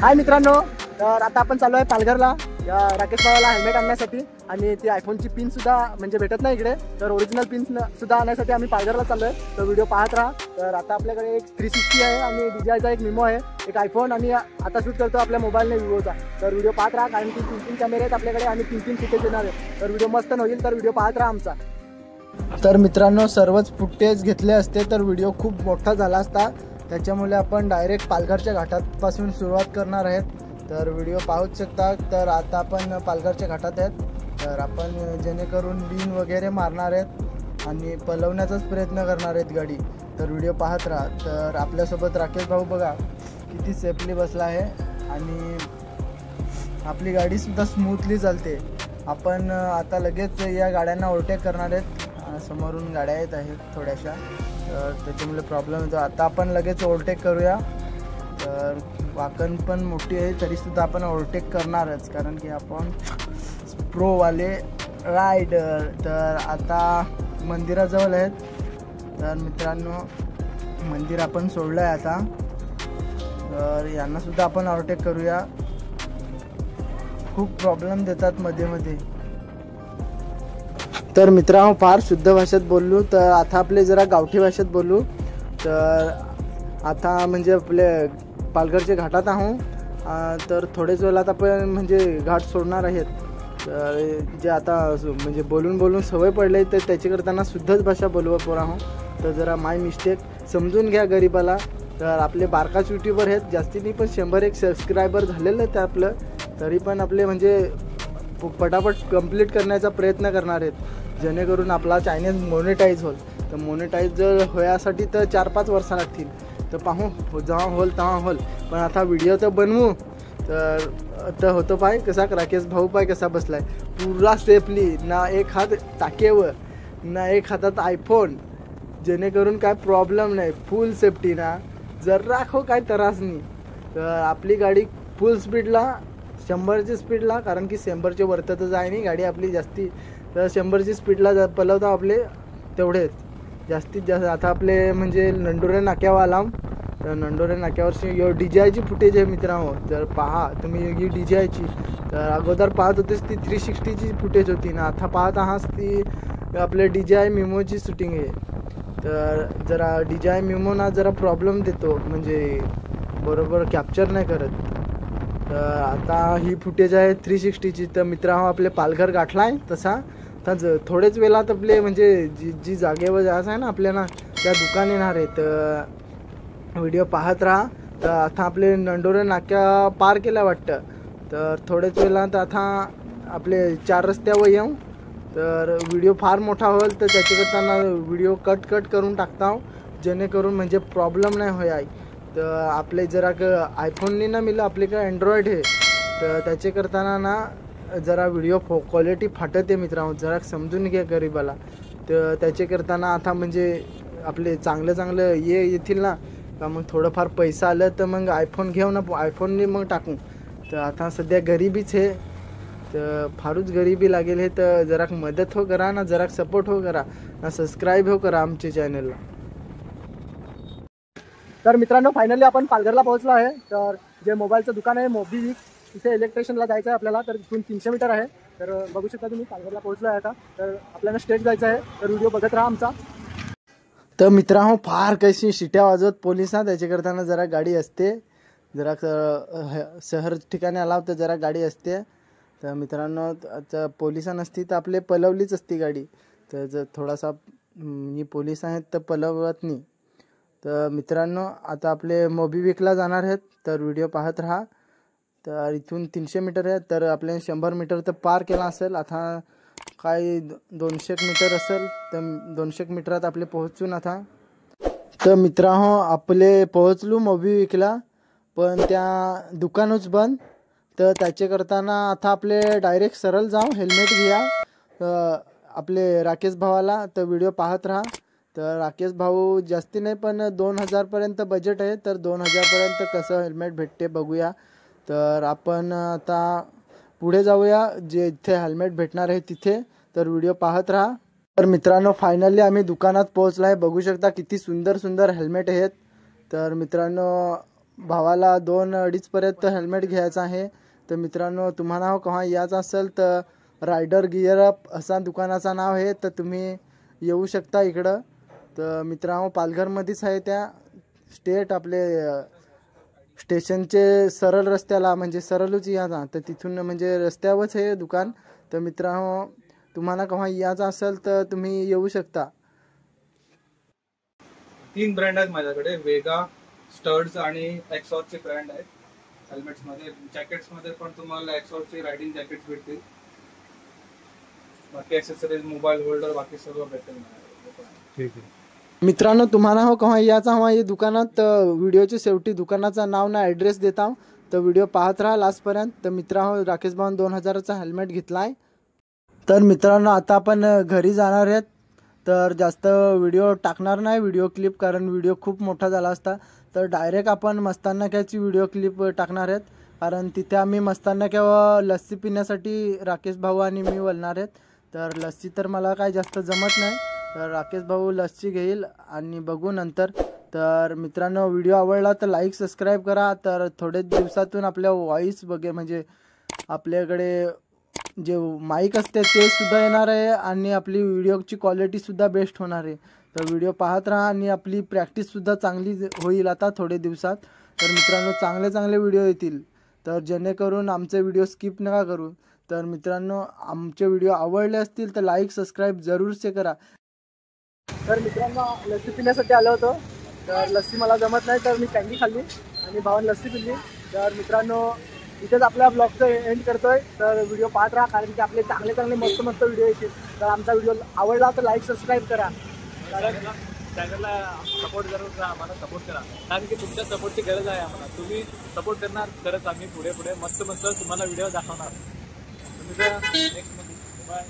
हाय मित्रांनो, तर आता आपण चालू आहे पालघरला या राकेश भावाला हेल्मेट आणण्यासाठी आणि ती आयफोनची पिन सुद्धा म्हणजे भेटत नाही इकडे, तर ओरिजिनल पिन सुद्धा आणण्यासाठी आम्ही पालघरला चाललो आहे. तर व्हिडिओ पाहत राहा. तर आता आपल्याकडे एक 360 आहे आणि DJIचा एक मिमो आहे, एक आयफोन आणि आता शूट करतो आपल्या मोबाईलने विवोचा. तर व्हिडिओ पाहत राहा कारण की 3 कॅमेरे आहेत आपल्याकडे आणि 3 फुटेज येणार आहे. तर व्हिडिओ मस्त होईल, तर व्हिडिओ पाहत राहा आमचा. तर मित्रांनो, सर्वच फुटेज घेतले असते तर व्हिडिओ खूप मोठा झाला असता, त्याच्यामुळे आपण डायरेक्ट पालघरच्या घाटापासून सुरुवात करणार आहेत. तर व्हिडिओ पाहूच शकता. तर आता आपण पालघरच्या घाटात आहेत. तर आपण जेणेकरून बीन वगैरे मारणार आहेत आणि पलवण्याचाच प्रयत्न करणार आहेत गाडी. तर व्हिडिओ पाहत राहा. तर आपल्यासोबत राकेश भाऊ बघा किती सेफली बसला आहे आणि आपली गाडीसुद्धा स्मूथली चालते. आपण आता लगेच या गाड्यांना ओव्हरटेक करणार आहेत. समोरून गाड्या येत आहेत थोड्याशा, तर त्याच्यामुळे प्रॉब्लेम येतो. आता आपण लगेच ओव्हरटेक करूया. तर वाकण पण मोठी आहे तरीसुद्धा आपण ओव्हरटेक करणारच, कारण की आपण प्रोवाले रायडर. तर आता मंदिराजवळ आहेत. तर मित्रांनो, मंदिर आपण सोडलं आहे आता. तर यांनासुद्धा आपण ओव्हरटेक करूया. खूप प्रॉब्लेम देतात मध्ये मध्ये. तर मित्रांनो, फार शुद्ध भाषेत बोललो, तर आता आपले जरा गावठी भाषेत बोलू. तर आता म्हणजे आपले पालघरच्या घाटात आहोत. तर थोडेच वेळात आपण म्हणजे घाट सोडणार आहेत. तर जे आता म्हणजे बोलून बोलून सवय पडली, तर त्याची करताना शुद्धच भाषा बोलवत आहोत. तर जरा माय मिस्टेक समजून घ्या गरीबाला. तर आपले बारकाच यूट्यूबर आहेत, जास्ती नाही पण 101 सबस्क्रायबर झालेलं आहे ते आपलं. तरी पण आपले म्हणजे पटापट कंप्लीट करण्याचा प्रयत्न करणार आहेत, जेणेकरून आपला चॅनल मोनेटाईज होईल. तर मोनेटाईज जर होण्यासाठी तर 4-5 वर्ष लागतील. तर पाहू जेव्हा होल तेव्हा होल, पण आता व्हिडिओ तर बनवू. तर होतो पाय कसा राकेश भाऊ पाय कसा बसलाय पुरा सेफली, ना एक हात टाकेवर ना एक हातात आयफोन, जेणेकरून काय प्रॉब्लेम नाही. फुल सेफ्टी ना, जर राखो काय त्रास नाही. तर आपली गाडी फुल स्पीडला 100ची स्पीडला, कारण की 100च्या वरतच आहे नाही गाडी आपली जास्ती. तर 100ची स्पीडला पलवता आपले तेवढेच जास्तीत जास्त. आता आपले म्हणजे नंडोरे नाक्यावर आला. तर नंडोरे नाक्यावरची DJIची फुटेज आहे मित्रांनो. तर पहा तुम्ही ही DJIची. तर अगोदर पाहत होतीस ती 360ची फुटेज होती ना, आता पाहत आहात ती आपल्या DJI मिमोची शूटिंग आहे. तर जरा DJI मिमो ना जरा प्रॉब्लेम देतो, म्हणजे बरोबर कॅप्चर नाही करत. तर आता ही फुटेज आहे 360ची. तर मित्रांनो, आपले पालघर गाठला आहे तसा. तर थोडेच वेळात आपले म्हणजे जी जागेवर जायचं आहे ना आपल्याला, त्या दुकान येणार आहे. तर व्हिडिओ पाहत राहा. तर आता आपले नंडोरे नाक्या पार केल्या वाटतं. तर थोडेच वेळात आता आपले 4 रस्त्यावर येऊ. तर व्हिडिओ फार मोठा होईल, तर त्याच्याकरता व्हिडिओ कट करून टाकता, जेणेकरून म्हणजे प्रॉब्लेम नाही होय आहे. तर आपले जरा आयफोनने ना मिळलं, आपल्याकडे अँड्रॉइड आहे. तर त्याचे करताना ना जरा व्हिडिओ क्वालिटी फाटते मित्रांनो, जरा समजून घ्या गरीबाला. तर त्याचे करताना आता म्हणजे आपले चांगलं येतील ना, का मग थोडंफार पैसा आलं तर मग आयफोन घेऊ ना, आयफोनने मग टाकू. तर आता सध्या गरिबीच आहे, तर फारच गरिबी लागेल हे. तर जरा मदत हो करा ना, जरा सपोर्ट हो करा ना, सबस्क्राईब हो करा आमच्या चॅनलला. तर मित्रांनो, फायनली आपण पालघरला पोहोचलो आहे. तर जे मोबाईलचं दुकान आहे मोबिविक, तिथे इलेक्ट्रिशियनला जायचं आहे आपल्याला. तर इथून 300 मीटर आहे. तर बघू शकता तुम्ही पालघरला पोहोचलो आहे आता. तर आपल्याला स्टेट जायचं आहे. तर व्हिडिओ बघत राहा आमचा. तर मित्रांनो, फार कशी शिट्या वाजवत पोलिसात, त्याच्या करताना जरा गाडी असते. जरा शहर ठिकाणी आला तर जरा गाडी असते. तर मित्रांनो, पोलिसा नसती तर आपले पलवलीच असती गाडी. तर जर थोडासा ही पोलीस आहेत तर पलवत नाही. तर मित्रांनो, आता आपले मोबिविकला जाणार आहेत. तर व्हिडिओ पाहत राहा. तर इथून 300 मीटर आहे. तर आपले 100 मीटर तर पार केला असेल. आता काय 200 मीटर असेल. तर 200 मीटरात आपले पोहोचून आता. तर मित्रांनो, आपले पोहोचलो मोबिविकला, पण त्या दुकानच बंद. तर त्याचे करताना आता आपले डायरेक्ट सरळ जाऊ हेल्मेट घ्या आपले राकेश भावाला. तर व्हिडिओ पाहत राहा. तर राकेश भाऊ जास्ती नाही पण 2000पर्यंत बजेट आहे. तर 2000पर्यंत कसं हेल्मेट भेटते बघूया. तर आपण आता पुढे जाऊया जे इथे हेल्मेट भेटणार आहे तिथे. तर व्हिडिओ पाहत राहा. तर मित्रांनो, फायनली आम्ही दुकानात पोहोचलो आहे. बघू शकता किती सुंदर हेल्मेट आहेत. तर मित्रांनो, भावाला 2-2.5 पर्यंत हेल्मेट घ्यायचं आहे. तर मित्रांनो तुम्हाला केव्हा यायचं असेल तर रायडर गिअर अप असा दुकानाचं नाव आहे. तर तुम्ही येऊ शकता इकडं. तर मित्रांनो पालघरमध्येच आहे, त्या स्टेट आपले स्टेशनचे सरळ रस्त्याला म्हणजे सरळच यायचा. तर तिथून म्हणजे रस्त्यावरच हे दुकान. तर मित्रांनो तुम्हाला केव्हा यायचं असेल तर तुम्ही येऊ शकता. 3 ब्रँड आहेत माझ्याकडे, वेगा, स्टड्स आणि एक्सॉर्टचे ब्रँड आहेत. हेल्मेट्स मध्ये, जॅकेट्स मध्ये पण तुम्हाला एक्सॉर्टचे रायडिंग जॅकेट्स भेटतील. बाकी ॲक्सेसरीज, मोबाईल होल्डर, बाकी सर्व भेटेल. ठीक आहे मित्रांनो तुम्हाला केव्हा यायचा हवा या दुकानात. व्हिडिओच्या शेवटी दुकानाचं नाव ना ॲड्रेस देता. तर व्हिडिओ पाहत राहा लास्टपर्यंत. तर मित्रांनो राकेश भाऊन 2000चा हेल्मेट घेतलाय. तर मित्रांनो आता आपण घरी जाणार आहेत. तर जास्त व्हिडिओ टाकणार नाही, व्हिडिओ क्लिप, कारण व्हिडिओ खूप मोठा झाला असता. तर डायरेक्ट आपण मस्ताननाक्याची व्हिडिओ क्लिप टाकणार आहेत, कारण तिथे आम्ही मस्ताननाक्यावर लस्सी पिण्यासाठी राकेश भाऊ आणि मी वळणार आहेत. तर लस्सी तर मला काय जास्त जमत नाही, तर राकेश भाऊ लस्सी घेईल आणि बघू नंतर. तर मित्रांनो व्हिडिओ आवडला तर लाईक सबस्क्राईब करा. तर थोड्याच दिवसातून आपल्या व्हॉइस म्हणजे आपल्याकडे जे माईक असते ते सुद्धा येणार आहे आणि आपली व्हिडिओची क्वालिटीसुद्धा बेस्ट होणार आहे. तर व्हिडिओ पाहत राहा आणि आपली प्रॅक्टिससुद्धा चांगली होईल आता थोडे दिवसात. तर मित्रांनो चांगले व्हिडिओ येतील, तर जेणेकरून आमचे व्हिडिओ स्किप नका करू. तर मित्रांनो आमचे व्हिडिओ आवडले असतील तर लाईक सबस्क्राईब जरूरसे करा. तर मित्रांनो लस्सी पिण्यासाठी आलो होतो. तर लस्सी मला जमत नाही, तर मी कँडी खाल्ली आणि भावाने लस्सी पिली. तर मित्रांनो इथेच आपल्या ब्लॉगचं एंड करतोय. तर व्हिडिओ पाहत राहा, कारण की आपले चांगले मस्त व्हिडिओ येतील. तर आमचा व्हिडिओ आवडला तर लाईक सबस्क्राईब करा. चॅनलला सपोर्ट जरूर करा, आम्हाला सपोर्ट करा, कारण की तुमच्या सपोर्टची गरज आहे आम्हाला. तुम्ही सपोर्ट करणार तरच आम्ही पुढे मस्त तुम्हाला व्हिडिओ दाखवणार. तुम्ही नेक्स्ट बाय.